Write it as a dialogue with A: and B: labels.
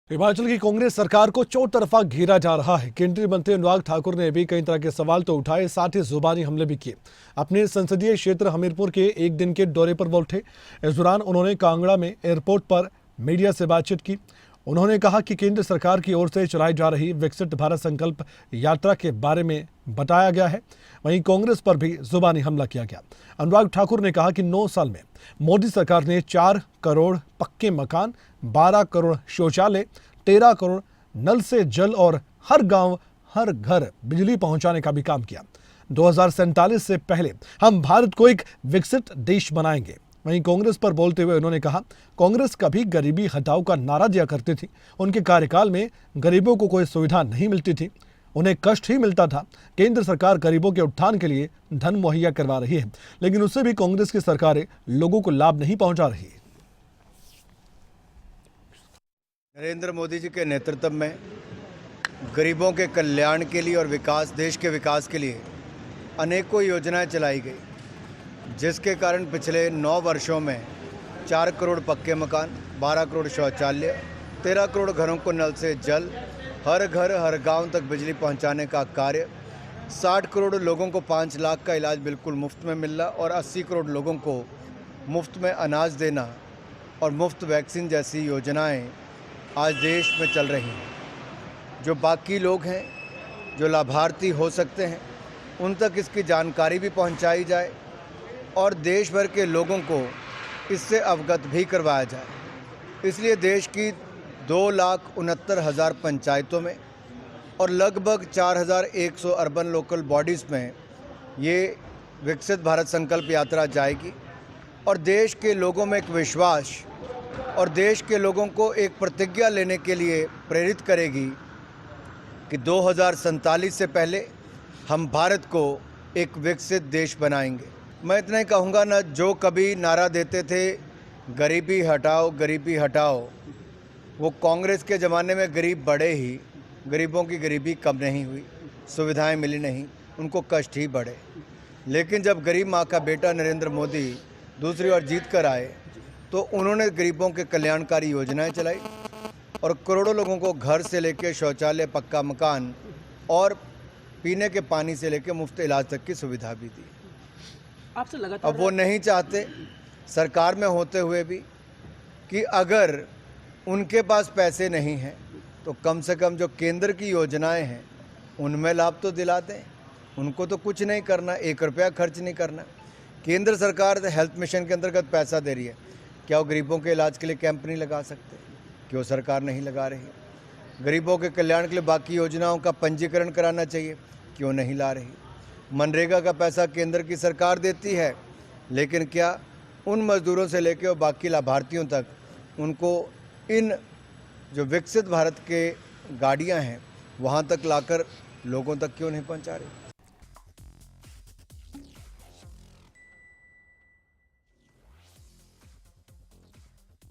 A: हिमाचल की कांग्रेस सरकार को चौतरफा घेरा जा रहा है। केंद्रीय मंत्री अनुराग ठाकुर ने भी कई तरह के सवाल तो उठाए, साथ ही जुबानी हमले भी किए। अपने संसदीय क्षेत्र हमीरपुर के एक दिन के दौरे पर वो उठे। इस दौरान उन्होंने कांगड़ा में एयरपोर्ट पर मीडिया से बातचीत की। उन्होंने कहा कि केंद्र सरकार की ओर से चलाई जा रही विकसित भारत संकल्प यात्रा के बारे में बताया गया है। वहीं कांग्रेस पर भी जुबानी हमला किया गया। अनुराग ठाकुर ने कहा कि 9 साल में मोदी सरकार ने 4 करोड़ पक्के मकान, 12 करोड़ शौचालय, 13 करोड़ नल से जल और हर गांव हर घर बिजली पहुंचाने का भी काम किया। 2047 से पहले हम भारत को एक विकसित देश बनाएंगे। वहीं कांग्रेस पर बोलते हुए उन्होंने कहा, कांग्रेस कभी गरीबी हटाओ का नारा दिया करती थी। उनके कार्यकाल में गरीबों को कोई सुविधा नहीं मिलती थी, उन्हें कष्ट ही मिलता था। केंद्र सरकार गरीबों के उत्थान के लिए धन मुहैया करवा रही है, लेकिन उससे भी कांग्रेस की सरकारें लोगों को लाभ नहीं पहुंचा रही।
B: नरेंद्र मोदी जी के नेतृत्व में गरीबों के कल्याण के लिए और विकास, देश के विकास के लिए अनेकों योजनाएं चलाई गई, जिसके कारण पिछले 9 वर्षों में 4 करोड़ पक्के मकान, 12 करोड़ शौचालय, 13 करोड़ घरों को नल से जल, हर घर हर गांव तक बिजली पहुंचाने का कार्य, 60 करोड़ लोगों को 5 लाख का इलाज बिल्कुल मुफ्त में मिलना और 80 करोड़ लोगों को मुफ्त में अनाज देना और मुफ्त वैक्सीन जैसी योजनाएं आज देश में चल रही हैं। जो बाकी लोग हैं, जो लाभार्थी हो सकते हैं, उन तक इसकी जानकारी भी पहुंचाई जाए और देश भर के लोगों को इससे अवगत भी करवाया जाए। इसलिए देश की 2,69,000 पंचायतों में और लगभग 4,100 अर्बन लोकल बॉडीज़ में ये विकसित भारत संकल्प यात्रा जाएगी और देश के लोगों में एक विश्वास और देश के लोगों को एक प्रतिज्ञा लेने के लिए प्रेरित करेगी कि 2047 से पहले हम भारत को एक विकसित देश बनाएंगे। मैं इतना ही कहूँगा ना, जो कभी नारा देते थे गरीबी हटाओ, वो कांग्रेस के ज़माने में गरीब बढ़े ही, गरीबों की गरीबी कम नहीं हुई, सुविधाएं मिली नहीं, उनको कष्ट ही बढ़े। लेकिन जब गरीब माँ का बेटा नरेंद्र मोदी दूसरी ओर जीत कर आए तो उन्होंने गरीबों के कल्याणकारी योजनाएं चलाई और करोड़ों लोगों को घर से लेकर शौचालय, पक्का मकान और पीने के पानी से लेकर मुफ्त इलाज तक की सुविधा भी दी।
C: आपसे लगातार
B: अब वो नहीं चाहते सरकार में होते हुए भी कि अगर उनके पास पैसे नहीं हैं तो कम से कम जो केंद्र की योजनाएं हैं उनमें लाभ तो दिला दें। उनको तो कुछ नहीं करना, 1 रुपया खर्च नहीं करना। केंद्र सरकार हेल्थ मिशन के अंतर्गत पैसा दे रही है, क्या वो गरीबों के इलाज के लिए कैंप नहीं लगा सकते? क्यों सरकार नहीं लगा रही? गरीबों के कल्याण के लिए बाकी योजनाओं का पंजीकरण कराना चाहिए, क्यों नहीं ला रही? मनरेगा का पैसा केंद्र की सरकार देती है, लेकिन क्या उन मजदूरों से लेकर और बाकी लाभार्थियों तक उनको इन जो विकसित भारत के गाड़ियां हैं वहां तक लाकर लोगों तक क्यों नहीं पहुंचा रही?